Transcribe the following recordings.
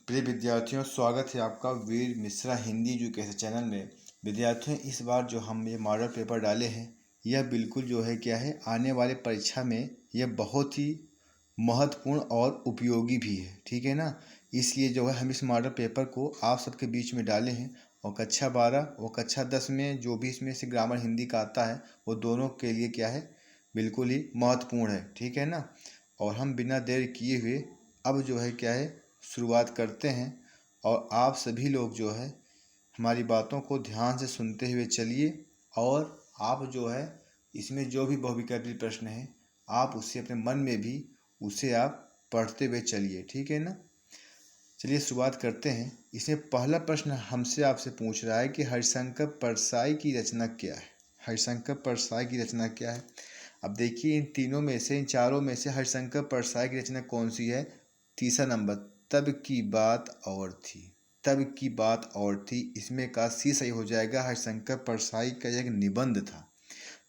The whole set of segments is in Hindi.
प्रिय विद्यार्थियों, स्वागत है आपका वीर मिश्रा हिंदी एजुकेशन चैनल में। विद्यार्थियों, इस बार जो हम ये मॉडल पेपर डाले हैं यह बिल्कुल जो है क्या है, आने वाले परीक्षा में यह बहुत ही महत्वपूर्ण और उपयोगी भी है। ठीक है ना। इसलिए जो है हम इस मॉडल पेपर को आप सबके बीच में डाले हैं और कक्षा 12 और कक्षा 10 में जो भी इसमें से ग्रामर हिंदी का आता है वो दोनों के लिए क्या है, बिल्कुल ही महत्वपूर्ण है। ठीक है ना। और हम बिना देर किए हुए अब जो है क्या है, शुरुआत करते हैं। और आप सभी लोग जो है हमारी बातों को ध्यान से सुनते हुए चलिए। और आप जो है इसमें जो भी बहुविकल्पी प्रश्न है आप उससे अपने मन में भी उसे आप पढ़ते हुए चलिए। ठीक है ना। चलिए शुरुआत करते हैं। इसमें पहला प्रश्न हमसे आपसे पूछ रहा है कि हरिशंकर परसाई की रचना क्या है। हरिशंकर परसाई की रचना क्या है। अब देखिए, इन तीनों में से, इन चारों में से हरिशंकर परसाई की रचना कौन सी है। तीसरा नंबर, तब की बात और थी। तब की बात और थी, इसमें का सी सही हो जाएगा। हरिशंकर परसाई का एक निबंध था।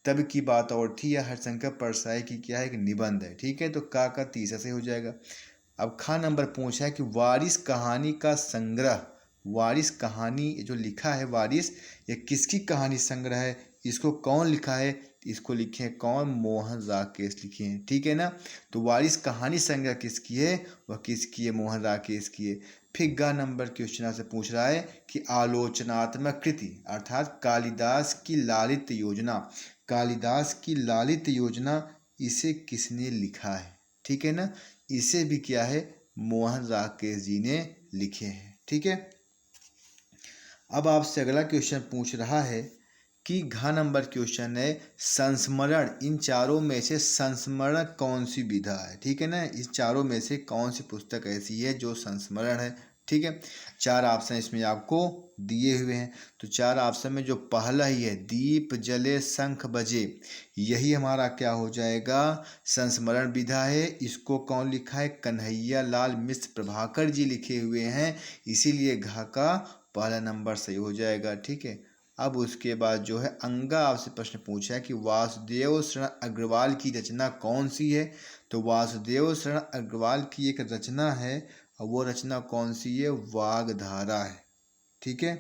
तब की बात और थी या हरिशंकर परसाई की क्या है, एक निबंध है। ठीक है, तो का तीसरा सही हो जाएगा। अब खा नंबर पूछा है कि वारिस कहानी का संग्रह, वारिस कहानी जो लिखा है वारिस, ये किसकी कहानी संग्रह है, इसको कौन लिखा है। इसको लिखे हैं कौन, मोहन राकेश लिखे हैं। ठीक है ना। तो वारिस कहानी संग्रह किसकी है, वह किसकी है, मोहन राकेश की है। फिर ग नंबर क्वेश्चन से पूछ रहा है कि आलोचनात्मक कृति अर्थात कालिदास की लालित योजना, कालिदास की लालित योजना इसे किसने लिखा है। ठीक है ना। इसे भी क्या है, मोहन राकेश जी ने लिखे हैं। ठीक है। अब आपसे अगला क्वेश्चन पूछ रहा है कि घ नंबर क्वेश्चन है संस्मरण, इन चारों में से संस्मरण कौन सी विधा है। ठीक है ना। इस चारों में से कौन सी पुस्तक ऐसी है जो संस्मरण है। ठीक है। चार ऑप्शन इसमें आपको दिए हुए हैं। तो चार ऑप्शन में जो पहला ही है, दीप जले शंख बजे, यही हमारा क्या हो जाएगा, संस्मरण विधा है। इसको कौन लिखा है, कन्हैया लाल मिश्र प्रभाकर जी लिखे हुए हैं। इसीलिए घ का पहला नंबर सही हो जाएगा। ठीक है। अब उसके बाद जो है अंगा आपसे प्रश्न पूछा है कि वासुदेव शरण अग्रवाल की रचना कौन सी है। तो वासुदेव शरण अग्रवाल की एक रचना है और वो रचना कौन सी है, वागधारा है। ठीक है,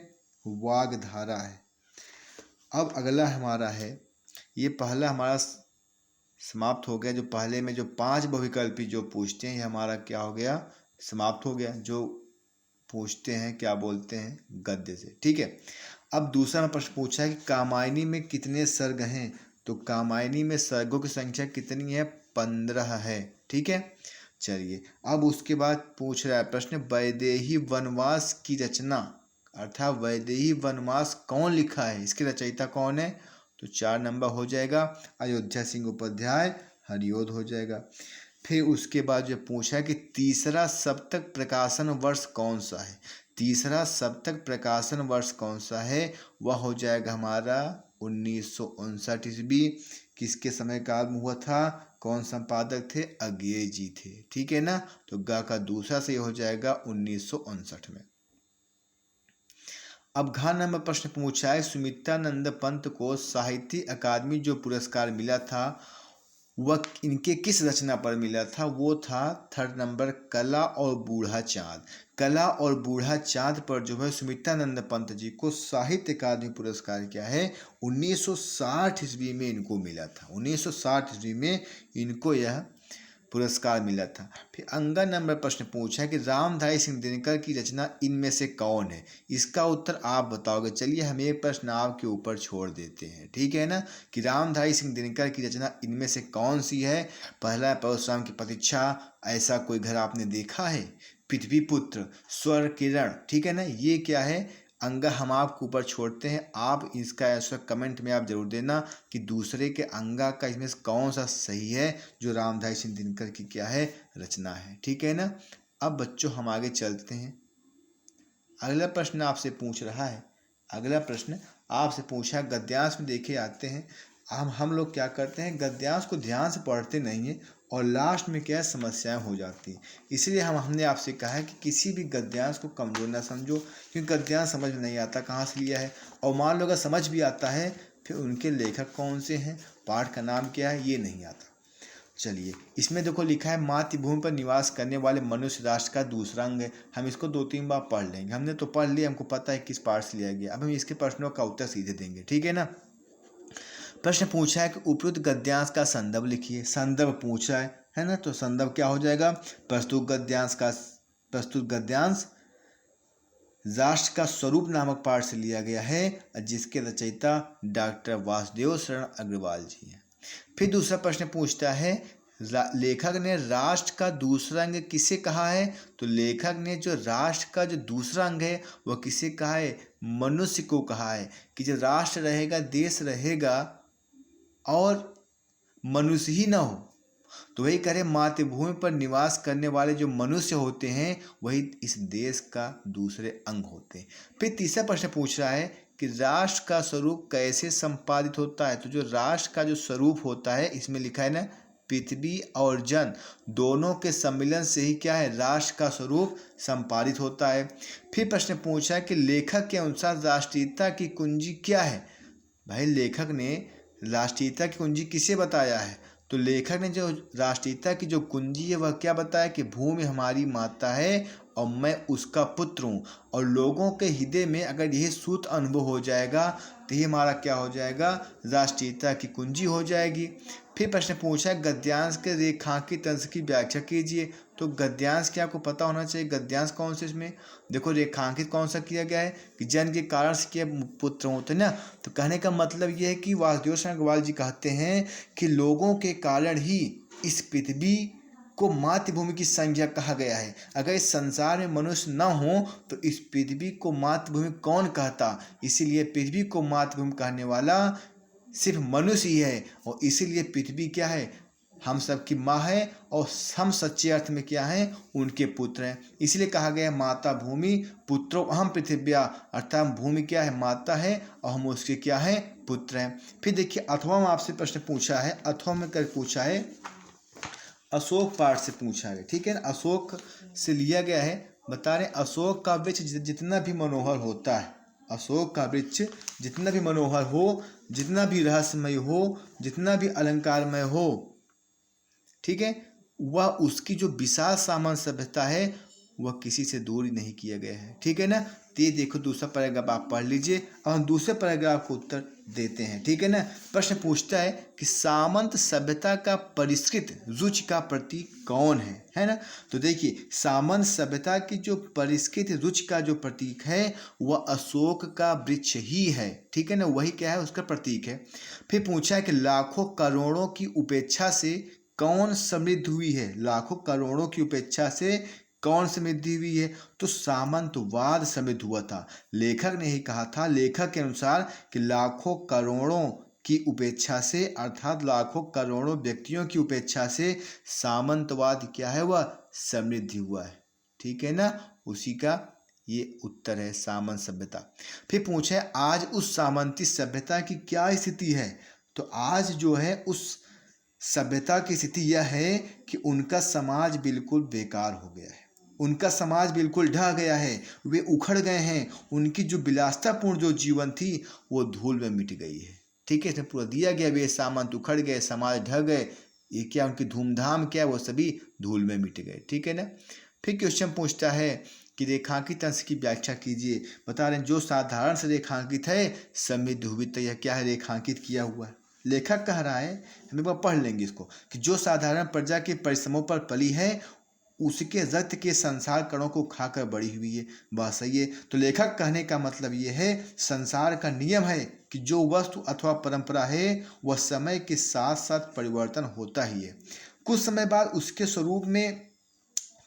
वागधारा है। अब अगला हमारा है, ये पहला हमारा समाप्त हो गया। जो पहले में जो 5 बहुविकल्पी जो पूछते हैं ये हमारा क्या हो गया, समाप्त हो गया। जो पूछते हैं क्या बोलते हैं, गद्य से। ठीक है। अब दूसरा प्रश्न पूछा है कि कामायनी में कितने सर्ग हैं। तो कामायनी में सर्गों की संख्या कितनी है, 15 है। ठीक है। चलिए, अब उसके बाद पूछ रहा है प्रश्न वैदेही वनवास की रचना अर्थात वैदेही वनवास कौन लिखा है, इसके रचयिता कौन है। तो 4 नंबर हो जाएगा, अयोध्या सिंह उपाध्याय हरिओद हो जाएगा। फिर उसके बाद जो पूछा है कि तीसरा सप्तक प्रकाशन वर्ष कौन सा है। तीसरा सप्तक प्रकाशन वर्ष कौन सा है, वह हो जाएगा हमारा 1959 ईस्वी। किसके समय काल में हुआ था, कौन संपादक थे, अज्ञेय जी थे। ठीक है ना। तो गा का दूसरा सही हो जाएगा 1959 में। अब घ नंबर प्रश्न पूछा है सुमित्रानंद पंत को साहित्य अकादमी जो पुरस्कार मिला था वह इनके किस रचना पर मिला था। वो था थर्ड नंबर, कला और बूढ़ा चाँद। कला और बूढ़ा चाँद पर जो है सुमित्रानंद पंत जी को साहित्य अकादमी पुरस्कार क्या है, 1960 ईस्वी में इनको मिला था। 1960 ईस्वी में इनको यह पुरस्कार मिला था। फिर अंगा नंबर प्रश्न पूछा है कि रामधारी सिंह दिनकर की रचना इनमें से कौन है। इसका उत्तर आप बताओगे। चलिए हम एक प्रश्न आपके ऊपर छोड़ देते हैं। ठीक है ना, कि रामधारी सिंह दिनकर की रचना इनमें से कौन सी है। पहला है परशुराम की प्रतीक्षा, ऐसा कोई घर आपने देखा है, पृथ्वी पुत्र, स्वर किरण। ठीक है ना। ये क्या है, अंगा हम आपके ऊपर छोड़ते हैं। आप इसका आंसर कमेंट में आप जरूर देना कि दूसरे के अंगा का इसमें से कौन सा सही है जो रामधारी सिंह दिनकर की क्या है, रचना है। ठीक है ना। अब बच्चों हम आगे चलते हैं। अगला प्रश्न आपसे पूछ रहा है, अगला प्रश्न आपसे पूछा है गद्यांश में देखे आते हैं। हम लोग क्या करते हैं, गद्यांश को ध्यान से पढ़ते नहीं हैं और लास्ट में क्या समस्याएं हो जाती हैं। इसलिए हमने आपसे कहा है कि किसी भी गद्यांश को कमज़ोर ना समझो, क्योंकि गद्यांश समझ में नहीं आता कहाँ से लिया है। और मान लो अगर समझ भी आता है फिर उनके लेखक कौन से हैं, पाठ का नाम क्या है, ये नहीं आता। चलिए इसमें देखो लिखा है मातृभूमि पर निवास करने वाले मनुष्य राष्ट्र का दूसरा अंग है। हम इसको 2-3 बार पढ़ लेंगे, हमने तो पढ़ लिया, हमको पता है किस पार्ट से लिया गया। अब हम इसके प्रश्नों का उत्तर सीधे देंगे, ठीक है ना। प्रश्न पूछा है कि उपयुक्त गद्यांश का संदर्भ लिखिए। संदर्भ पूछा है ना, तो संदर्भ क्या हो जाएगा, प्रस्तुत गद्यांश राष्ट्र का स्वरूप नामक पाठ से लिया गया है, जिसके रचयिता डॉक्टर वासुदेव शरण अग्रवाल जी हैं। फिर दूसरा प्रश्न पूछता है लेखक ने राष्ट्र का दूसरा अंग किसे कहा है, तो लेखक ने जो राष्ट्र का जो दूसरा अंग है वह किसे कहा है, मनुष्य को कहा है। कि जो राष्ट्र रहेगा, देश रहेगा और मनुष्य ही ना हो, तो वही करें मातृभूमि पर निवास करने वाले जो मनुष्य होते हैं वही इस देश का दूसरे अंग होते हैं। फिर तीसरा प्रश्न पूछ रहा है कि राष्ट्र का स्वरूप कैसे संपादित होता है, तो जो राष्ट्र का जो स्वरूप होता है इसमें लिखा है ना, पृथ्वी और जन दोनों के सम्मिलन से ही क्या है, राष्ट्र का स्वरूप संपादित होता है। फिर प्रश्न पूछा है कि लेखक के अनुसार राष्ट्रीयता की कुंजी क्या है। भाई लेखक ने राष्ट्रीयता की कुंजी किसे बताया है, तो लेखक ने जो राष्ट्रीयता की जो कुंजी है वह क्या बताया कि भूमि हमारी माता है और मैं उसका पुत्र हूँ, और लोगों के हृदय में अगर यह सूत्र अनुभव हो जाएगा तो ये हमारा क्या हो जाएगा, राष्ट्रीयता की कुंजी हो जाएगी। फिर प्रश्न पूछा है गद्यांश के रेखांकित अंश की व्याख्या कीजिए। तो गद्यांश क्या आपको पता होना चाहिए, गद्यांश कौन से इसमें देखो रेखांकित कौन सा किया गया है कि जन्म के कारण से क्या पुत्र होते ना। तो कहने का मतलब यह है कि वासुदेव शरण अग्रवाल जी कहते हैं कि लोगों के कारण ही इस पृथ्वी को मातृभूमि की संज्ञा कहा गया है। अगर इस संसार में मनुष्य न हो तो इस पृथ्वी को मातृभूमि कौन कहता, इसीलिए पृथ्वी को मातृभूमि कहने वाला सिर्फ मनुष्य ही है, और इसीलिए पृथ्वी क्या है, हम सब की माँ है और हम सच्चे अर्थ में क्या हैं, उनके पुत्र हैं। इसलिए कहा गया है माता भूमि पुत्रो अहम पृथिव्या, अर्थात भूमि क्या है, माता है और हम उसके क्या हैं, पुत्र हैं। फिर देखिए अथवा में आपसे प्रश्न पूछा है, अथवा में कर पूछा है, अशोक पाठ से पूछा है, ठीक है ना, अशोक से लिया गया है। बता रहे अशोक का वृक्ष जितना भी मनोहर होता है, अशोक का वृक्ष जितना भी मनोहर हो, जितना भी रहस्यमय हो, जितना भी अलंकारमय हो, ठीक है, वह उसकी जो विशाल सामान्य सभ्यता है वह किसी से दूर ही नहीं किया गया है, ठीक है ना। तो ये देखो दूसरा पैराग्राफ आप पढ़ लीजिए और हम दूसरे पैराग्राफ को उत्तर देते हैं, ठीक है ना। प्रश्न पूछता है कि सामंत सभ्यता का परिष्कृत रुचि का प्रतीक कौन है ना। तो देखिए सामंत सभ्यता की जो परिष्कृत रुचि का जो प्रतीक है वह अशोक का वृक्ष ही है, ठीक है ना, वही क्या है, उसका प्रतीक है। फिर पूछा है कि लाखों करोड़ों की उपेक्षा से कौन समृद्ध हुई है, लाखों करोड़ों की उपेक्षा से कौन समृद्धि हुई है, तो सामंतवाद समृद्ध हुआ था। लेखक ने ही कहा था, लेखक के अनुसार कि लाखों करोड़ों की उपेक्षा से, अर्थात लाखों करोड़ों व्यक्तियों की उपेक्षा से सामंतवाद क्या है, वह समृद्धि हुआ है, ठीक है ना। उसी का ये उत्तर है, सामंत सभ्यता। फिर पूछे आज उस सामंती सभ्यता की क्या स्थिति है, तो आज जो है उस सभ्यता की स्थिति यह है कि उनका समाज बिल्कुल बेकार हो गया है, उनका समाज बिल्कुल ढह गया है, वे उखड़ गए हैं, उनकी जो विलासतापूर्ण जो जीवन थी वो धूल में मिट गई है, ठीक है। इसमें पूरा दिया गया, वे सामंत उखड़ गए, समाज ढह गए, ये क्या उनकी धूमधाम क्या, वो सभी धूल में मिट गए, ठीक है ना। फिर क्वेश्चन पूछता है कि रेखांकित अंश की व्याख्या कीजिए। बता रहे हैं जो साधारण से रेखांकित है समृद्ध हुई, तो यह क्या है, रेखांकित किया हुआ है। लेखक कह रहा है, हम एक बार पढ़ लेंगे इसको, कि जो साधारण प्रजा के परिश्रमों पर पली है उसके रक्त के संसार कणों को खाकर बड़ी हुई है, बात सही है। तो लेखक कहने का मतलब ये है संसार का नियम है कि जो वस्तु अथवा परंपरा है वह समय के साथ साथ परिवर्तन होता ही है, कुछ समय बाद उसके स्वरूप में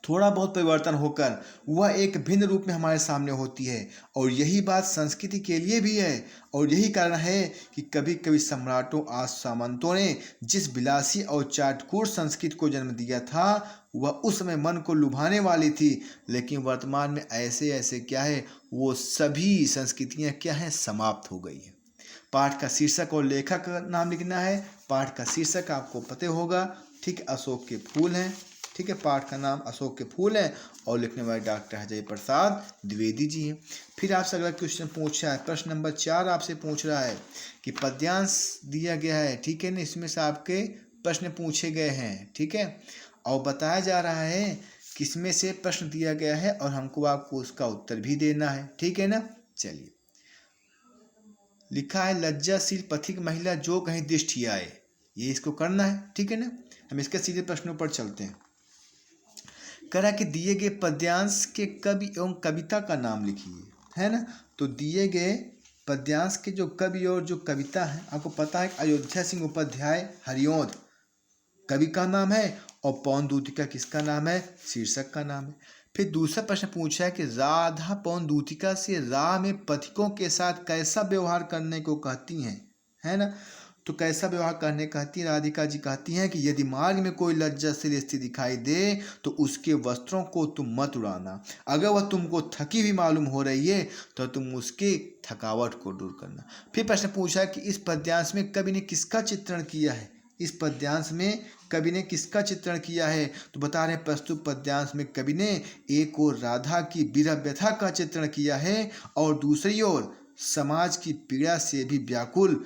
थोड़ा बहुत परिवर्तन होकर वह एक भिन्न रूप में हमारे सामने होती है, और यही बात संस्कृति के लिए भी है। और यही कारण है कि कभी कभी सम्राटों आज सामंतों ने जिस विलासी और चाटकूट संस्कृति को जन्म दिया था वह उस समय मन को लुभाने वाली थी, लेकिन वर्तमान में ऐसे ऐसे क्या है, वो सभी संस्कृतियाँ क्या हैं, समाप्त हो गई हैं। पाठ का शीर्षक और लेखक का नाम लिखना है। पाठ का शीर्षक आपको पता होगा, ठीक है, अशोक के फूल हैं, ठीक है, पाठ का नाम अशोक के फूल है और लिखने वाले डॉक्टर अजय प्रसाद द्विवेदी जी हैं। फिर आपसे अगला क्वेश्चन पूछ रहा है, प्रश्न नंबर 4 आपसे पूछ रहा है कि पद्यांश दिया गया है, ठीक है ना, इसमें से आपके प्रश्न पूछे गए हैं, ठीक है। और बताया जा रहा है किसमें से प्रश्न दिया गया है और हमको आपको उसका उत्तर भी देना है, ठीक है ना। चलिए, लिखा है लज्जाशील पथिक महिला जो कहीं दृष्टि आए, ये इसको करना है, ठीक है ना। हम इसके सीधे प्रश्नों पर चलते हैं। करा कि दिए गए पद्यांश के कवि एवं कविता का नाम लिखिए, है ना। तो दिए गए पद्यांश के जो कवि और जो कविता है, आपको पता है अयोध्या सिंह उपाध्याय हरिऔध कवि का नाम है और पवन दूतिका किसका नाम है, शीर्षक का नाम है। फिर दूसरा प्रश्न पूछा है कि राधा पवन दूतिका से राह में पथिकों के साथ कैसा व्यवहार करने को कहती हैं, है ना। तो कैसा व्यवहार करने कहती है, राधिका जी कहती हैं कि यदि मार्ग में कोई लज्जाशील स्त्री दिखाई दे तो उसके वस्त्रों को तुम मत उड़ाना, अगर वह तुमको थकी हुई मालूम हो रही है तो तुम उसके थकावट को दूर करना। फिर प्रश्न पूछा है कि इस पद्यांश में कवि ने किसका चित्रण किया है, इस पद्यांश में कवि ने किसका चित्रण किया है। तो बता रहे हैं प्रस्तुत पद्यांश में कवि ने एक ओर राधा की विरह व्यथा का चित्रण किया है और दूसरी ओर समाज की पीड़ा से भी व्याकुल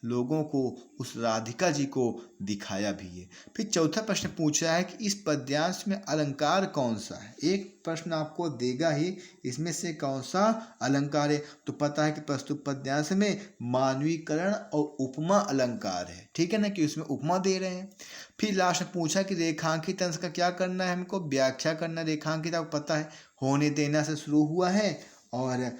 लोगों को उस राधिका जी को दिखाया भी है। फिर चौथा प्रश्न पूछा है कि इस पद्यांश में अलंकार कौन सा है, एक प्रश्न आपको देगा ही, इसमें से कौन सा अलंकार है। तो पता है कि प्रस्तुत पद्यांश में मानवीकरण और उपमा अलंकार है, ठीक है ना, कि उसमें उपमा दे रहे हैं। फिर लास्ट में पूछा कि रेखांकित अंश का क्या करना है, हमको व्याख्या करना। रेखांकित आपको पता है होने देना से शुरू हुआ है और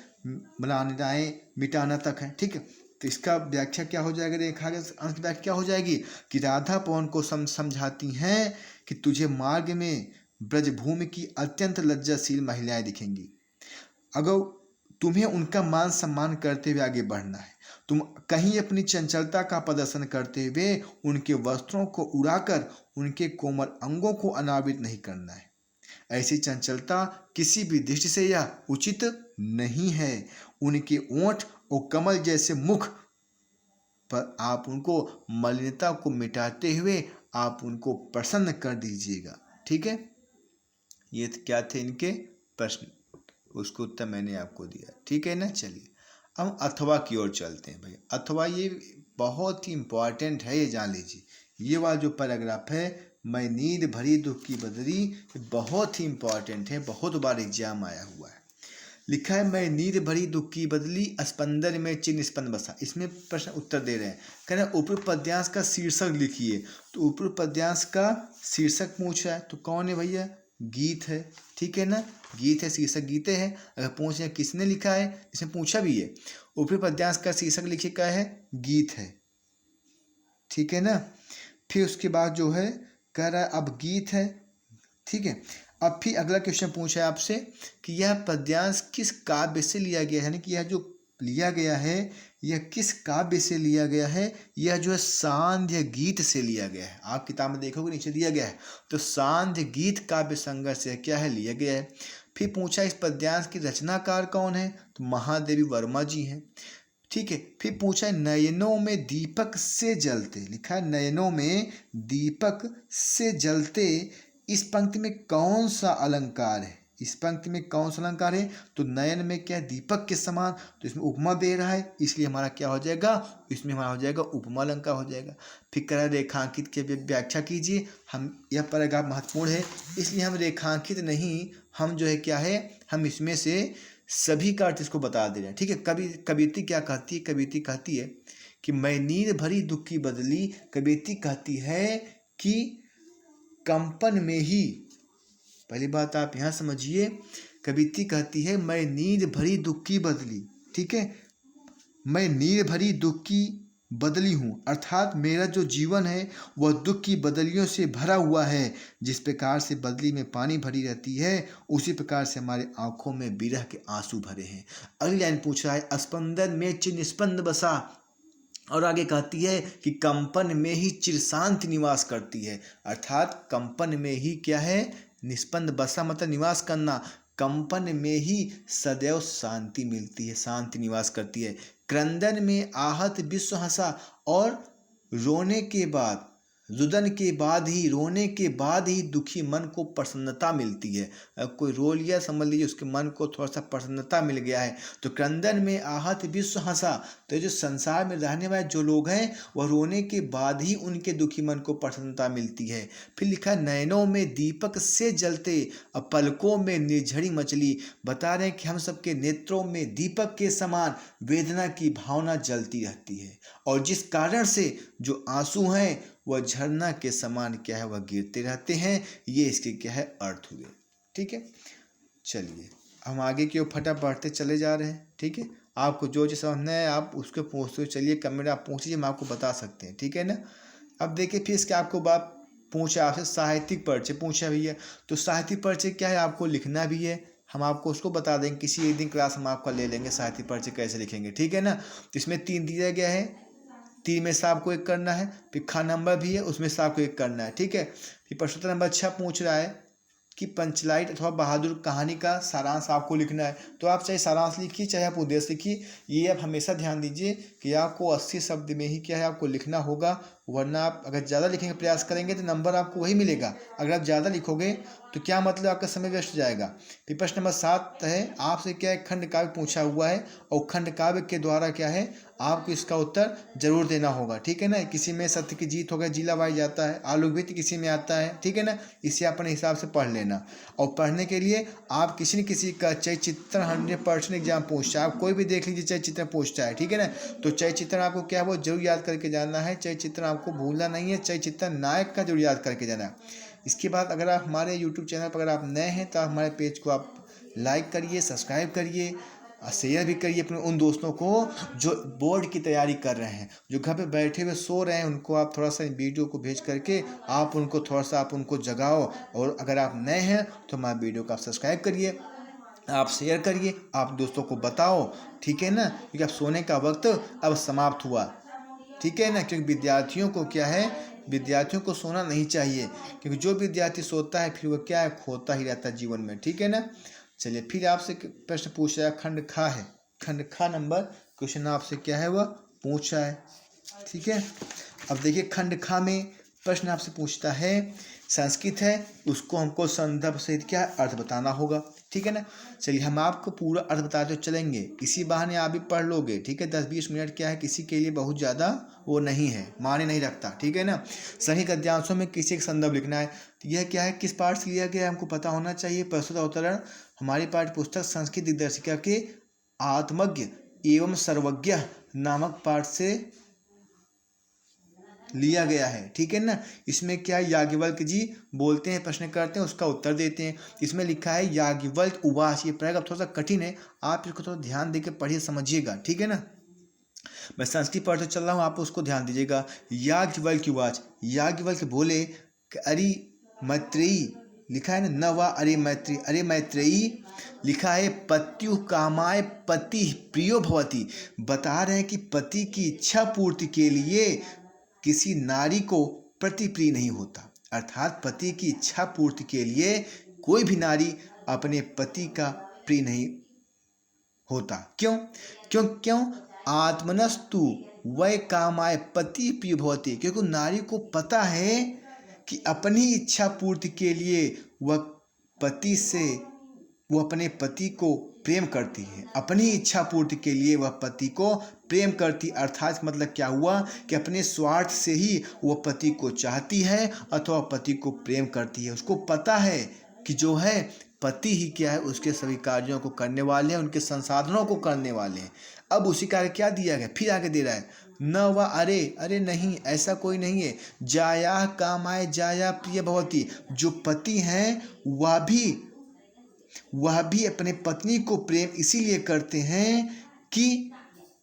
बनाए मिटाना तक है, ठीक है। तो इसका व्याख्या क्या हो जाएगा, रेखा अंश की व्याख्या क्या हो जाएगी कि राधा पवन को समझाती हैं कि तुझे मार्ग में ब्रजभूमि की अत्यंत लज्जाशील महिलाएं दिखेंगी, अगर तुम्हें उनका मान सम्मान करते हुए आगे बढ़ना है, तुम कहीं अपनी चंचलता का प्रदर्शन करते हुए उनके वस्त्रों को उड़ाकर उनके कोमल अंगों को अनावृत नहीं करना है। ऐसी चंचलता किसी भी दृष्टि से यह उचित नहीं है। उनके ओंठ और कमल जैसे मुख पर आप उनको मलिनता को मिटाते हुए आप उनको प्रसन्न कर दीजिएगा, ठीक है। ये क्या थे इनके प्रश्न, उसको उत्तर मैंने आपको दिया, ठीक है ना। चलिए हम अथवा की ओर चलते हैं भाई। अथवा ये बहुत ही इम्पॉर्टेंट है, ये जान लीजिए। ये वाला जो पैराग्राफ है, मैं नींद भरी दुख की बदली, बहुत ही इम्पॉर्टेंट है, बहुत बार एग्जाम आया हुआ है। लिखा है मैं नींद भरी दुख की बदली स्पंदन में चिन्ह स्पंद बसा। इसमें प्रश्न उत्तर दे रहे हैं, कह रहे हैं ऊपर पद्यांश का शीर्षक लिखिए। तो ऊपर पद्यांश का शीर्षक पूछा है तो कौन है भैया, गीत है, ठीक है ना। गीत है, शीर्षक गीते हैं। अगर पूछ रहे किसने लिखा है, इसमें पूछा भी है। ऊपरी पद्यांश का शीर्षक लिखे क्या है, गीत है, ठीक है ना। फिर उसके बाद जो है कह रहा है अब गीत है, ठीक है। अब फिर अगला क्वेश्चन पूछा है आपसे कि यह पद्यांश किस काव्य से लिया गया है, यानी कि यह जो लिया गया है यह किस काव्य से लिया गया है। यह जो है सांध्य गीत से लिया गया है। आप किताब में देखोगे नीचे दिया गया है, तो सांध्य गीत काव्य संग्रह से क्या है, लिया गया है। फिर पूछा इस पद्यांश की रचनाकार कौन है, तो महादेवी वर्मा जी हैं, ठीक है। फिर पूछा है नयनों में दीपक से जलते, लिखा है नयनों में दीपक से जलते, इस पंक्ति में कौन सा अलंकार है, इस पंक्ति में कौन सा अलंकार है। तो नयन में क्या है, दीपक के समान, तो इसमें उपमा दे रहा है, इसलिए हमारा क्या हो जाएगा, इसमें हमारा हो जाएगा उपमा अलंकार हो जाएगा। फिर कह रहा है रेखांकित की व्याख्या कीजिए। हम यह पैराग्राफ महत्वपूर्ण है, इसलिए हम रेखांकित नहीं, हम जो है क्या है, हम इसमें से सभी का अर्थ इसको बता दे रहे हैं, ठीक है। कवियत्री क्या कहती है, कवियत्री कहती है कि मैं नींद भरी दुख की बदली, कवियत्री कहती है कि कंपन में ही, पहली बात आप यहाँ समझिए, कवियत्री कहती है मैं नींद भरी दुख की बदली, ठीक है, मैं नींद भरी दुख की बदली हूँ, अर्थात मेरा जो जीवन है वह दुख की बदलियों से भरा हुआ है। जिस प्रकार से बदली में पानी भरी रहती है उसी प्रकार से हमारे आंखों में विरह के आंसू भरे हैं। अगली लाइन पूछ रहा है स्पंदन में चिर स्पंद बसा, और आगे कहती है कि कंपन में ही चिर शांति निवास करती है, अर्थात कंपन में ही क्या है, निस्पंद बसा मतलब निवास करना, कंपन में ही सदैव शांति मिलती है, शांति निवास करती है। क्रंदन में आहत विश्व हंसा, और रोने के बाद रुदन के बाद ही, रोने के बाद ही दुखी मन को प्रसन्नता मिलती है। कोई रो लिया, समझ लीजिए उसके मन को थोड़ा सा प्रसन्नता मिल गया है। तो क्रंदन में आहत विश्व हंसा, तो जो संसार में रहने वाले जो लोग हैं वह रोने के बाद ही उनके दुखी मन को प्रसन्नता मिलती है। फिर लिखा, नयनों में दीपक से जलते, अब पलकों में निर्झरी मछली। बता रहे हैं कि हम सबके नेत्रों में दीपक के समान वेदना की भावना जलती रहती है, और जिस कारण से जो आंसू हैं वह झरना के समान क्या है, वह गिरते रहते हैं। ये इसके क्या है, अर्थ हुए। ठीक है, चलिए हम आगे की ओर फटाफट बढ़ते चले जा रहे हैं। ठीक है, आपको जो चीज़ समझना है आप उसको पूछते हुए चलिए, कमेंट आप पूछिए, हम आपको बता सकते हैं। ठीक है ना। अब देखिए फिर इसके आपको बात पूछा आपसे, साहित्यिक परिचय पूछा भी है। तो साहित्यिक परिचय क्या है, आपको लिखना भी है। हम आपको उसको बता देंगे, किसी एक दिन क्लास हम आपका ले लेंगे, साहित्यिक परिचय कैसे लिखेंगे। ठीक है ना। तो इसमें 3 दिया गया है, 3 में से आपको 1 करना है। फिर खा नंबर भी है, उसमें से आपको 1 करना है। ठीक है। फिर प्रश्न नंबर 6 पूछ रहा है कि पंचलाइट अथवा बहादुर कहानी का सारांश आपको लिखना है। तो आप चाहे सारांश लिखिए, चाहे आप उद्देश्य लिखिए। ये आप हमेशा ध्यान दीजिए कि आपको 80 शब्द में ही क्या है, आपको लिखना होगा। वरना आप अगर ज़्यादा लिखने का प्रयास करेंगे तो नंबर आपको वही मिलेगा। अगर आप ज़्यादा लिखोगे तो क्या मतलब, आपका समय वेस्ट हो जाएगा। फिर प्रश्न नंबर 7 है, आपसे क्या है, खंड काव्य पूछा हुआ है, और खंड काव्य के द्वारा क्या है, आपको इसका उत्तर जरूर देना होगा। ठीक है ना। किसी में सत्य की जीत हो गया, जिला वाइज आता है, आलोकवित किसी में आता है। ठीक है ना। इसे अपने हिसाब से पढ़ लेना। और पढ़ने के लिए आप किसी न किसी का चयचित्र 100% एग्जाम पूछता है, आप कोई भी देख लीजिए चयचित्र पूछता है। ठीक है ना। तो चयचित्र आपको क्या है, वो जरूर याद करके जाना है। चयचित्र आपको भूलना नहीं है, चयचित्र नायक का जरूर याद करके जाना है। इसके बाद अगर आप हमारे यूट्यूब चैनल पर अगर आप नए हैं तो हमारे पेज को आप लाइक करिए, सब्सक्राइब करिए, शेयर भी करिए अपने उन दोस्तों को जो बोर्ड की तैयारी कर रहे हैं, जो घर पे बैठे हुए सो रहे हैं। उनको आप थोड़ा सा वीडियो को भेज करके आप उनको थोड़ा सा आप उनको जगाओ। और अगर आप नए हैं तो हमारे वीडियो को आप सब्सक्राइब करिए, आप शेयर करिए, आप दोस्तों को बताओ। ठीक है ना। क्योंकि अब सोने का वक्त अब समाप्त हुआ। ठीक है ना। क्योंकि विद्यार्थियों को क्या है, विद्यार्थियों को सोना नहीं चाहिए। क्योंकि जो विद्यार्थी सोता है फिर वो क्या है, खोता ही रहता है जीवन में। ठीक है ना। चलिए फिर आपसे प्रश्न पूछ रहा है, खंड खा है, खंड खा नंबर क्वेश्चन आपसे क्या है, वह पूछा है। ठीक है। अब देखिए खंड खा में प्रश्न आपसे पूछता है, संस्कृत है, उसको हमको संदर्भ सहित क्या अर्थ बताना होगा। ठीक है ना। चलिए हम आपको पूरा अर्थ बताते चलेंगे, इसी बहाने आप भी पढ़ लोगे। ठीक है। 10-20 मिनट क्या है, किसी के लिए बहुत ज़्यादा वो नहीं है, माने नहीं रखता। ठीक है ना। सही गद्यांशों में किसी का संदर्भ लिखना है। तो यह क्या है, किस पाठ से लिया गया है, हमको पता होना चाहिए। प्रस्तुत अवतरण हमारी पाठ्य पुस्तक संस्कृत दिग्दर्शिका के आत्मज्ञ एवं सर्वज्ञ नामक पाठ से लिया गया है। ठीक है ना। इसमें क्या याज्ञवल्क्य जी बोलते हैं, प्रश्न करते हैं, उसका उत्तर देते हैं। इसमें लिखा है याज्ञवल्क्य उवाच। ये प्रयोग थोड़ा सा कठिन है, आप इसको थोड़ा ध्यान देकर पढ़िए, समझिएगा। ठीक है ना। मैं संस्कृत पढ़ते चल रहा हूँ, आप उसको ध्यान दीजिएगा। याज्ञवल्क्य उवाच, याज्ञवल्क्य बोले कि अरे मैत्रेयी, लिखा है ना, न वा अरे मैत्री, अरे मैत्रेयी, लिखा है पत्यु कामाय पति प्रियो भवति। बता रहे हैं कि पति की इच्छा पूर्ति के लिए किसी नारी को पति प्रिय नहीं होता। अर्थात पति की इच्छा पूर्ति के लिए कोई भी नारी अपने पति का प्रिय नहीं होता। क्यों क्यों क्यों, आत्मनस्तु वै कामाय पति प्रिय भवति। क्योंकि नारी को पता है कि अपनी इच्छा पूर्ति के लिए वह पति से, वो अपने पति को प्रेम करती है। अपनी इच्छा पूर्ति के लिए वह पति को प्रेम करती, अर्थात मतलब क्या हुआ कि अपने स्वार्थ से ही वह पति को चाहती है अथवा पति को प्रेम करती है। उसको पता है कि जो है पति ही क्या है, उसके सभी कार्यों को करने वाले हैं, उनके संसाधनों को करने वाले हैं। अब उसी कार्य क्या दिया गया, फिर आगे दे रहा है, न व अरे, अरे नहीं, ऐसा कोई नहीं है। जाया कामाय जाया प्रिय भवती, जो पति हैं वह भी अपने पत्नी को प्रेम इसीलिए करते हैं कि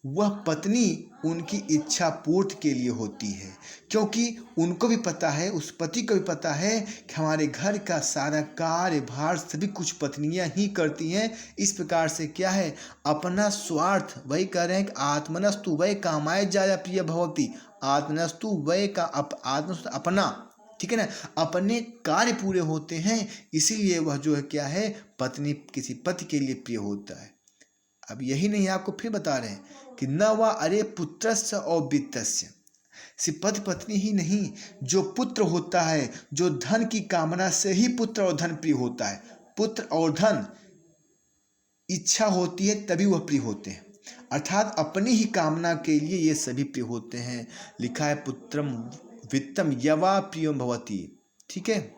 वह पत्नी उनकी इच्छा पूर्ति के लिए होती है। क्योंकि उनको भी पता है, उस पति को भी पता है कि हमारे घर का सारा कार्य भार सभी कुछ पत्नियां ही करती हैं। इस प्रकार से क्या है, अपना स्वार्थ, वही कह रहे हैं कि आत्मनस्तु वै कामाय जाया प्रिय भवती, आत्मनस्तु वै का आत्मनस्तु अपना। ठीक है ना। अपने कार्य पूरे होते हैं, इसीलिए वह जो है क्या है, पत्नी किसी पति के लिए प्रिय होता है। अब यही नहीं, आपको फिर बता रहे हैं कि न वा अरे पुत्रस्य और वित्तस्य, सिर्फ पति पत्नी ही नहीं, जो पुत्र होता है, जो धन की कामना से ही पुत्र और धन प्रिय होता है, पुत्र और धन इच्छा होती है तभी वह प्रिय होते हैं, अर्थात अपनी ही कामना के लिए ये सभी प्रिय होते हैं। लिखा है पुत्रम वित्तम यवा प्रियम भवति, ठीक है।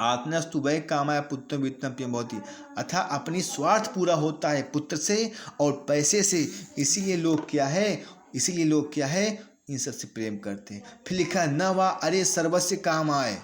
आत्मस्तु वै कामाय पुत्र वित्तम प्रियम भवति, अर्थात अपनी स्वार्थ पूरा होता है पुत्र से और पैसे से, इसीलिए लोग क्या है इन सबसे प्रेम करते हैं। फिर लिखा है न वा अरे सर्वस्य कामाय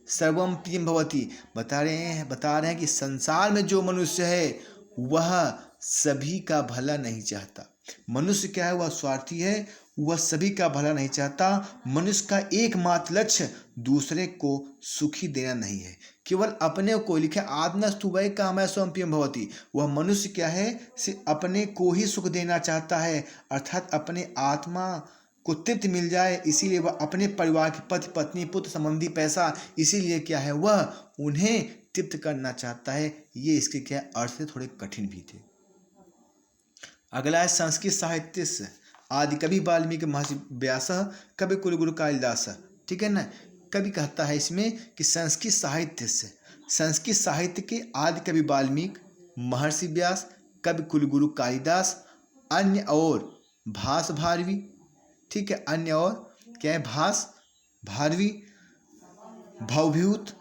सर्वम प्रियम भवति, बता रहे हैं कि संसार में जो मनुष्य है वह सभी का भला नहीं चाहता। मनुष्य क्या है, वह स्वार्थी है, वह सभी का भला नहीं चाहता। मनुष्य का एकमात्र लक्ष्य दूसरे को सुखी देना नहीं है, केवल अपने को। लिखा आत्मस्तु वै कामाय स्वयं प्रियम भवति, वह मनुष्य क्या है, सिर्फ अपने को ही सुख देना चाहता है, अर्थात अपने आत्मा को तृप्ति मिल जाए, इसीलिए वह अपने परिवार के पति पत्नी पुत्र संबंधी पैसा, इसीलिए क्या है वह उन्हें तृप्त करना चाहता है। ये इसके क्या अर्थ से थोड़े कठिन भी थे। अगला है संस्कृत साहित्य से आदि कवि वाल्मीकि महर्षि व्यास कवि कुलगुरु कालिदास, ठीक है ना। कवि कहता है इसमें कि संस्कृत साहित्य के आदि कवि वाल्मीकि महर्षि व्यास कवि कुलगुरु कालिदास अन्य और भास भारवी, ठीक है, अन्य और क्या है भास भारवी भवभूत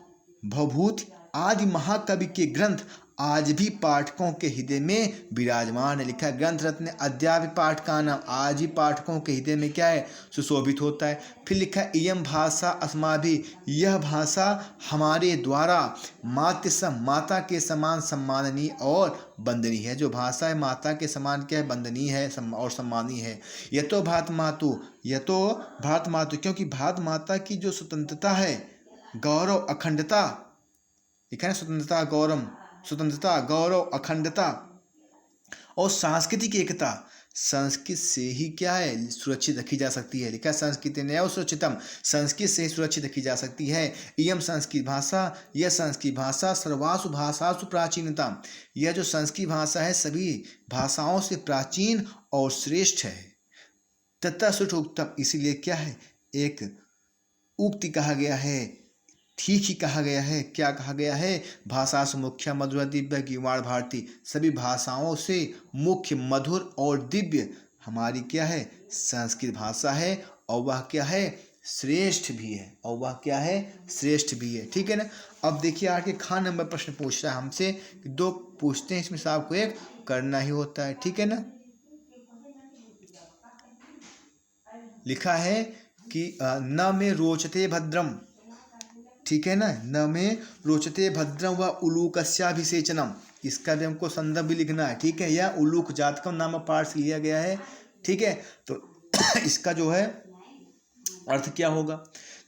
आदि महाकवि के ग्रंथ आज भी पाठकों के हृदय में विराजमान है। लिखा है ग्रंथ रत्न अद्यापि पाठकान, आज ही पाठकों के हृदय में क्या है सुशोभित होता है। फिर लिखा है इयम भाषा अस्माभि, यह भाषा हमारे द्वारा माता के समान सम्माननीय और वंदनीय है। जो भाषा है माता के समान क्या है, वंदनीय है और सम्मानीय है। यह तो भारत मातु, क्योंकि भारत माता की जो स्वतंत्रता है, गौरव अखंडता, लिखा है स्वतंत्रता गौरव अखंडता और सांस्कृतिक एकता संस्कृत से ही क्या है सुरक्षित रखी जा सकती है। लिखा संस्कृतेनैव सुरक्षितम, संस्कृत से ही सुरक्षित रखी जा सकती है। इयम संस्कृत भाषा, यह संस्कृत भाषा सर्वासु भाषासु प्राचीनतम, यह जो संस्कृत भाषा है सभी भाषाओं से प्राचीन और श्रेष्ठ है। तथा सुठोक्तम, इसीलिए क्या है एक उक्ति कहा गया है, ठीक ही कहा गया है। क्या कहा गया है, भाषा से मुख्य मधुर दिव्य गीवाण भारती, सभी भाषाओं से मुख्य मधुर और दिव्य हमारी क्या है संस्कृत भाषा है, और वह क्या है श्रेष्ठ भी है, ठीक है ना। अब देखिए आगे खान नंबर प्रश्न पूछ रहा है हमसे, 2 पूछते हैं, इसमें से आपको एक करना ही होता है, ठीक है ना। लिखा है कि न में रोचते भद्रम, ठीक है ना, न में रोचते भद्रम व उलूकस्याभिषेचनम, इसका भी हमको संदर्भ भी लिखना है, ठीक है। यह उलूक जातकम नाम पाठ से लिया गया है, ठीक है। तो इसका जो है अर्थ क्या होगा,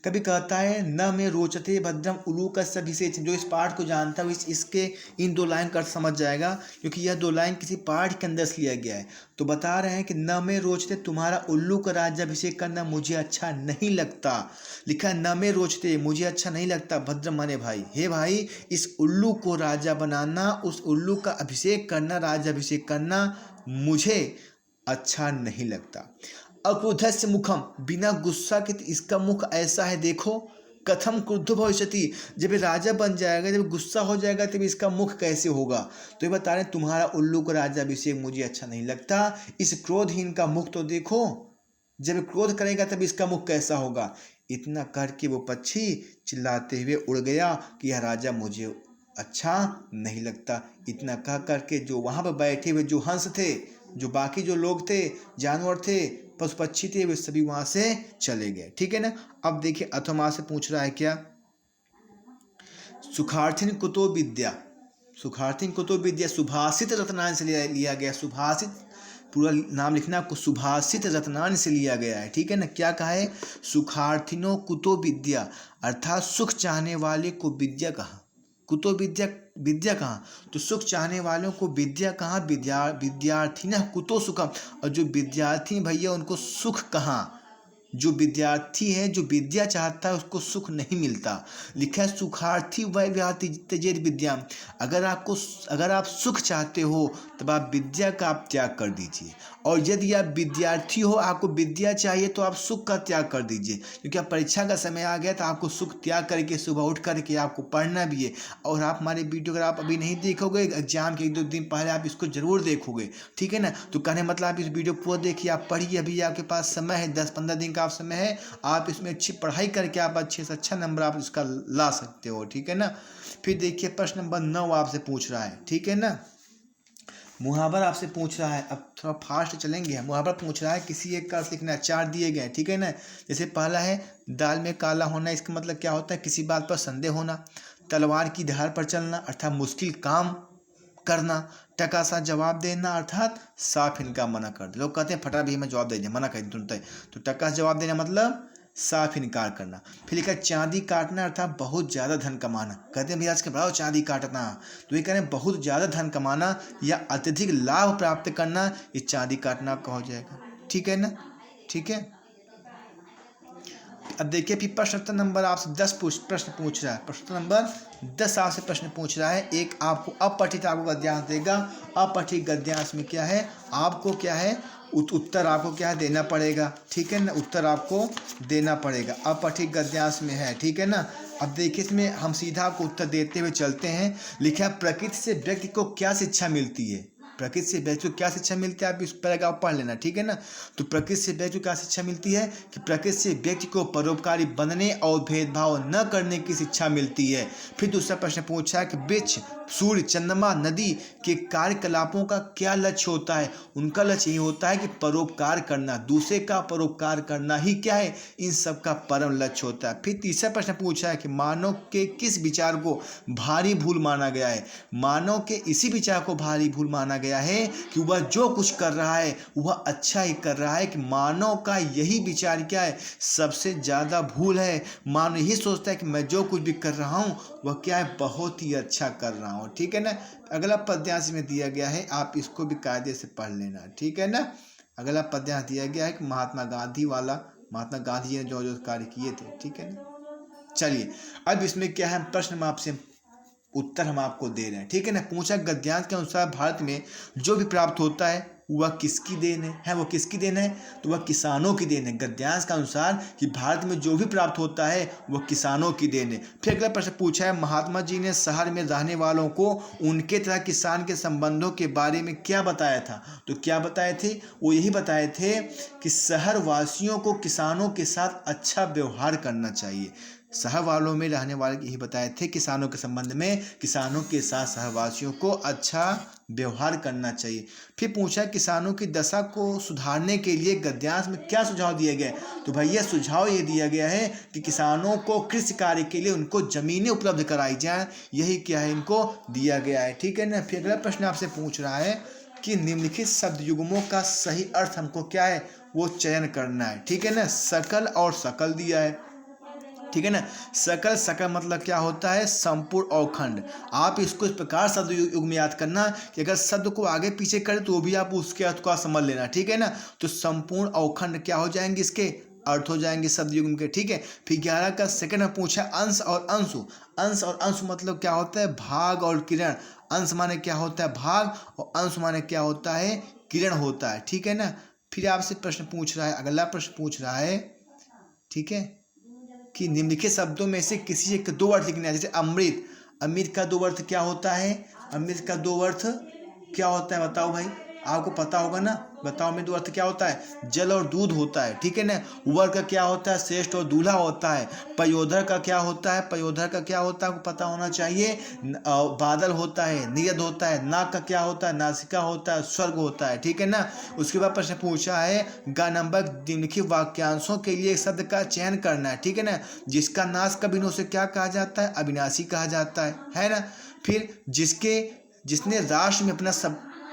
कभी कहता है न में रोचते भद्रम उलूकस्याभिषेचनम, जो इस पाठ को जानता है इसके इन 2 लाइन का अर्थ समझ जाएगा, क्योंकि यह 2 लाइन किसी पाठ के अंदर से लिया गया है। तो बता रहे हैं कि न में रोचते, तुम्हारा उल्लू का राज्याभिषेक करना मुझे अच्छा नहीं लगता। लिखा है न में रोचते, मुझे अच्छा नहीं लगता, भद्रम माने भाई, हे भाई इस उल्लू को राजा बनाना, उस उल्लू का अभिषेक करना, राज्याभिषेक करना मुझे अच्छा नहीं लगता। अक्रुद्धस्य मुखम, बिना गुस्सा के, इसका मुख ऐसा है देखो, कथम क्रुद्ध भविष्यति, जब ये राजा बन जाएगा, जब गुस्सा हो जाएगा तब इसका मुख कैसे होगा। तो ये बता रहे तुम्हारा उल्लू का राज्याभिषेक मुझे अच्छा नहीं लगता, इस क्रोधहीन का मुख तो देखो, जब क्रोध करेगा तब इसका मुख कैसा होगा। इतना करके वो पक्षी चिल्लाते हुए उड़ गया कि यह राजा मुझे अच्छा नहीं लगता। इतना कह करके जो वहाँ पर बैठे हुए जो हंस थे, जो बाकी जो लोग थे, जानवर थे, पशु पक्षी थे, वे सभी वहाँ से चले गए, ठीक है ना। अब देखिए अथमा से पूछ रहा है क्या, सुखार्थिन कुतो विद्या, सुभाषित रत्नान से लिया गया, सुभाषित पूरा नाम लिखना आपको, सुभाषित रत्नान से लिया गया है, ठीक है ना। क्या कहा है, सुखार्थिनो कुतो विद्या, अर्थात सुख चाहने वाले को विद्या कहाँ, कुतो विद्या कहाँ, तो सुख चाहने वालों को विद्या कहाँ, विद्यार्थी ना कुतो सुखम, और जो विद्यार्थी भैया उनको सुख कहाँ, जो विद्यार्थी है, जो विद्या चाहता है, उसको सुख नहीं मिलता। लिखा है सुखार्थी वै विहाति त्यजेत विद्या। अगर आप सुख चाहते हो तब आप विद्या का आप त्याग कर दीजिए, और यदि आप विद्यार्थी हो, आपको विद्या चाहिए, तो आप सुख का त्याग कर दीजिए, क्योंकि अब परीक्षा का समय आ गया, तो आपको सुख त्याग करके सुबह उठ करके आपको पढ़ना भी है। और आप हमारे वीडियो अगर आप अभी नहीं देखोगे, एग्जाम के 1-2 दिन पहले आप इसको जरूर देखोगे, ठीक है ना। तो कहने मतलब आप इस वीडियो पूरा देखिए, आप पढ़िए, अभी आपके पास समय है, 10-15 दिन का आप समय है, आप इसमें अच्छी पढ़ाई करके आप अच्छे से अच्छा नंबर आप इसका ला सकते हो, ठीक है ना। फिर देखिए प्रश्न नंबर 9 आपसे पूछ रहा है, ठीक है ना। मुहावरा आपसे पूछ रहा है, अब थोड़ा फास्ट चलेंगे। मुहावरा पूछ रहा है, किसी एक का अर्थ लिखना है, 4 दिए गए, ठीक है ना। जैसे पहला है दाल में काला होना, इसका मतलब क्या होता है, किसी बात पर संदेह होना। तलवार की धार पर चलना अर्थात मुश्किल काम करना। टका सा जवाब देना अर्थात साफ इनका मना कर दे। लोग कहते हैं फटा भी मैं जवाब दे दिया, मना कर तुरंत, तो टका से जवाब देना मतलब साफ इनकार करना। फिर लिखा चांदी काटना अर्थात बहुत ज़्यादा धन कमाना। कहते हैं भैया आज के बढ़ाओ चांदी काटना, तो ये कह रहे हैं बहुत ज़्यादा धन कमाना या अत्यधिक लाभ प्राप्त करना, ये चांदी काटना आपका हो जाएगा, ठीक है ना, ठीक है। अब देखिए फिर प्रश्न नंबर आपसे 10 प्रश्न पूछ रहा है। प्रश्न नंबर 10 आपसे प्रश्न पूछ रहा है। एक आपको अपठित आपको गद्यांश देगा। अपठित गद्यांश में क्या है, आपको क्या है उत्तर आपको क्या है देना पड़ेगा, ठीक है ना, उत्तर आपको देना पड़ेगा। अपठित गद्यांश में है, ठीक है ना। अब देखिए इसमें हम सीधा आपको उत्तर देते हुए चलते हैं। लिखा है प्रकृति से व्यक्ति को क्या शिक्षा मिलती है। प्रकृति से व्यक्ति को क्या शिक्षा मिलती है, आप इस पैराग्राफ पढ़ लेना, ठीक है ना। तो प्रकृति से व्यक्ति को क्या शिक्षा मिलती है कि प्रकृति से व्यक्ति को परोपकारी बनने और भेदभाव न करने की शिक्षा मिलती है। फिर दूसरा प्रश्न पूछा है कि वृक्ष, सूर्य, चंद्रमा, नदी के कार्यकलापों का क्या लक्ष्य होता है। उनका लक्ष्य ये होता है कि परोपकार करना, दूसरे का परोपकार करना ही क्या है, इन सब का परम लक्ष्य होता है। फिर तीसरा प्रश्न पूछा है कि मानव के किस विचार को भारी भूल माना गया है। मानव के इसी विचार को भारी भूल माना गया है कि वह जो कुछ कर रहा है वह अच्छा ही कर रहा है, कि मानव का यही विचार क्या है, सबसे ज़्यादा भूल है। मानव यही सोचता है कि मैं जो कुछ भी कर रहा हूँ वह क्या है, बहुत ही अच्छा कर रहा हूँ, ठीक है ना। अगला पद्यांश में दिया गया है, आप इसको भी कायदे से पढ़ लेना, ठीक है ना। अगला पद्यांश दिया गया है कि महात्मा गांधी वाला, महात्मा गांधी जी ने जो जो कार्य किए थे, ठीक है ना। चलिए अब इसमें क्या है, प्रश्न में आपसे उत्तर हम आपको दे रहे हैं, ठीक है ना। पूछा गद्यांश के अनुसार भारत में जो भी प्राप्त होता है वह किसकी देन है, वो किसकी देन है, तो वह किसानों की देन है। गद्यांश के अनुसार कि भारत में जो भी प्राप्त होता है वह किसानों की देन है। फिर अगला प्रश्न पूछा है महात्मा जी ने शहर में रहने वालों को उनके तरह किसान के संबंधों के बारे में क्या बताया था। तो क्या बताए थे, वो यही बताए थे कि शहर वासियों को किसानों के साथ अच्छा व्यवहार करना चाहिए। शहर वालों में रहने वाले यही बताए थे किसानों के संबंध में, किसानों के साथ शहरवासियों को अच्छा व्यवहार करना चाहिए। फिर पूछा किसानों की दशा को सुधारने के लिए गद्यांश में क्या सुझाव दिए गए। तो भैया सुझाव ये दिया गया है कि किसानों को कृषि कार्य के लिए उनको जमीनें उपलब्ध कराई जाए, यही क्या है इनको दिया गया है, ठीक है ना। फिर अगला प्रश्न आपसे पूछ रहा है कि निम्नलिखित शब्द युग्मों का सही अर्थ हमको क्या है वो चयन करना है, ठीक है ना। सकल और सकल दिया है, ठीक है ना। सकल, सकल मतलब क्या होता है, संपूर्ण और खंड। आप इसको इस प्रकार शब्द युग में याद करना कि अगर शब्द को आगे पीछे करें तो भी आप उसके अर्थ को समझ लेना, ठीक है ना। तो संपूर्ण और खंड क्या हो जाएंगे, इसके अर्थ हो जाएंगे शब्द युग के, ठीक है। फिर 11 का सेकंड में पूछा अंश और अंशु। अंश और अंशु मतलब क्या होता है, भाग और किरण। अंश माने क्या होता है, भाग, और अंश माने क्या होता है, किरण होता है, ठीक है ना। फिर आपसे प्रश्न पूछ रहा है, अगला प्रश्न पूछ रहा है, ठीक है, कि निम्नलिखित शब्दों में से किसी एक दो अर्थ लिखने हैं। जैसे अमृत, अमृत का दो अर्थ क्या होता है, अमृत का दो अर्थ क्या होता है बताओ भाई, आपको पता होगा ना, बताओ। अमृत दो अर्थ क्या होता है, जल और दूध होता है, ठीक है ना। वर का क्या होता है, श्रेष्ठ और दूल्हा होता है। पयोधर का क्या होता है, पयोधर का क्या होता है आपको पता होना चाहिए, बादल होता है, नियत होता है। नाक का क्या होता है, नासिका होता है, स्वर्ग होता है, ठीक है ना। उसके बाद प्रश्न पूछा है ग नंबर निम्नलिखित वाक्यांशों के लिए शब्द का चयन करना है, ठीक है ना। जिसका नाश कभी न उसे क्या कहा जाता है, अविनाशी कहा जाता है ना। फिर जिसने राष्ट्र में अपना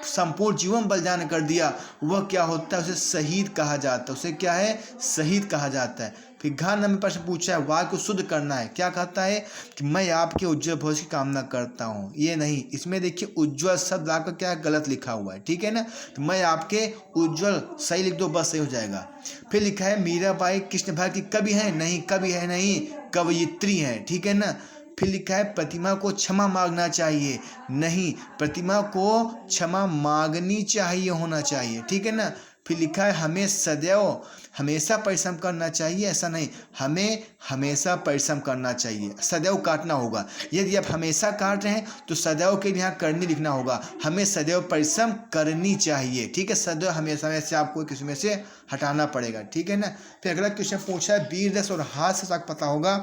संपूर्ण जीवन बलिदान कर दिया वह क्या होता है, उसे शहीद कहा जाता है, उसे क्या है, शहीद कहा जाता है। फिर घ नंबर प्रश्न पूछा है वाक्य को शुद्ध करना है। क्या कहता है कि मैं आपके उज्जवल भविष्य की कामना करता हूँ, ये नहीं, इसमें देखिए उज्जवल शब्द लाकर क्या गलत लिखा हुआ है, ठीक है ना। तो मैं आपके उज्जवल सही लिख दो, बस सही हो जाएगा। फिर लिखा है मीराबाई कृष्ण भक्त की कवि है, नहीं, कवि है नहीं, कवयित्री है, ठीक है ना। फिर लिखा है प्रतिमा को क्षमा मांगना चाहिए, नहीं, प्रतिमा को क्षमा मांगनी चाहिए होना चाहिए, ठीक है ना। फिर लिखा है हमें सदैव हमेशा परिश्रम करना चाहिए, ऐसा नहीं, हमें हमेशा परिश्रम करना चाहिए, सदैव काटना होगा। यदि आप हमेशा काट रहे हैं तो सदैव के लिए यहाँ करनी लिखना होगा, हमें सदैव परिश्रम करनी चाहिए, ठीक है। सदैव हमेशा में से आपको किसी में से हटाना पड़ेगा, ठीक है ना। फिर अगला क्वेश्चन पूछा है वीर रस और हास्य से आपको पता होगा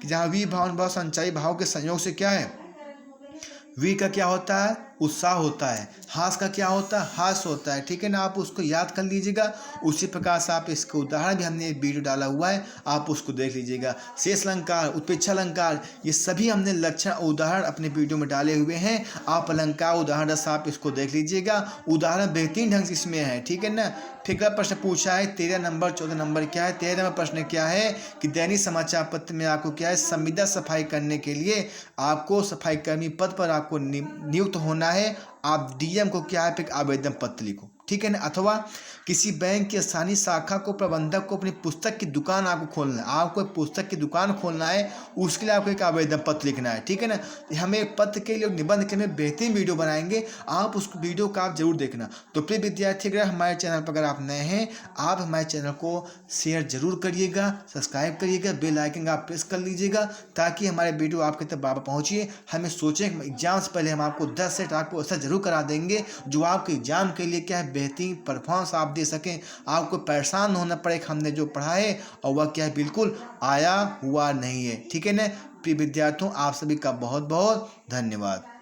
कि जहाँ वीर भाव भाव संचारी भाव के संयोग से क्या है, वीर का क्या होता है, उत्साह होता है, हास का क्या होता है, हास होता है, ठीक है ना। आप उसको याद कर लीजिएगा। उसी प्रकार से आप इसका उदाहरण भी हमने वीडियो डाला हुआ है, आप उसको देख लीजिएगा। शेष अलंकार, उत्प्रेक्षा अलंकार, ये सभी हमने लक्षण उदाहरण अपने वीडियो में डाले हुए हैं। आप अलंकार उदाहरण रस आप इसको देख लीजिएगा, उदाहरण बेहतरीन ढंग से इसमें है, ठीक है ना। फिर अगला प्रश्न पूछा है 13 नंबर 14 नंबर क्या है। 13 नंबर प्रश्न क्या है कि दैनिक समाचार पत्र में आपको क्या है, संविदा सफाई करने के लिए आपको सफाई कर्मी पद पर आपको नियुक्त होना है। आप डीएम को क्या है, फिर आवेदन पत्र लिखो, ठीक है ना। अथवा किसी बैंक की स्थानीय शाखा को प्रबंधक को अपनी पुस्तक की दुकान आपको खोलना है, आपको एक पुस्तक की दुकान खोलना है, उसके लिए आपको एक आवेदन पत्र लिखना है, ठीक है ना। हमें एक पत्र के लिए निबंध के में बेहतरीन वीडियो बनाएंगे, आप उस वीडियो का आप जरूर देखना। तो प्रिय विद्यार्थी, अगर हमारे चैनल पर अगर आप नए हैं, आप हमारे चैनल को शेयर जरूर करिएगा, सब्सक्राइब करिएगा, बेल आइकन आप प्रेस कर लीजिएगा, ताकि हमारे वीडियो आपके तक बार पहुँचिए। हमें सोचें एग्जाम से पहले हम आपको 10 सेट आपको ऐसा जरूर करा देंगे जो आपके एग्जाम के लिए क्या है, बेहतरीन परफॉर्मेंस आप दे सकें, आपको परेशान न होना पड़े कि हमने जो पढ़ा है और वह क्या है, बिल्कुल आया हुआ नहीं है, ठीक है ना। प्रिय विद्यार्थियों, आप सभी का बहुत बहुत धन्यवाद।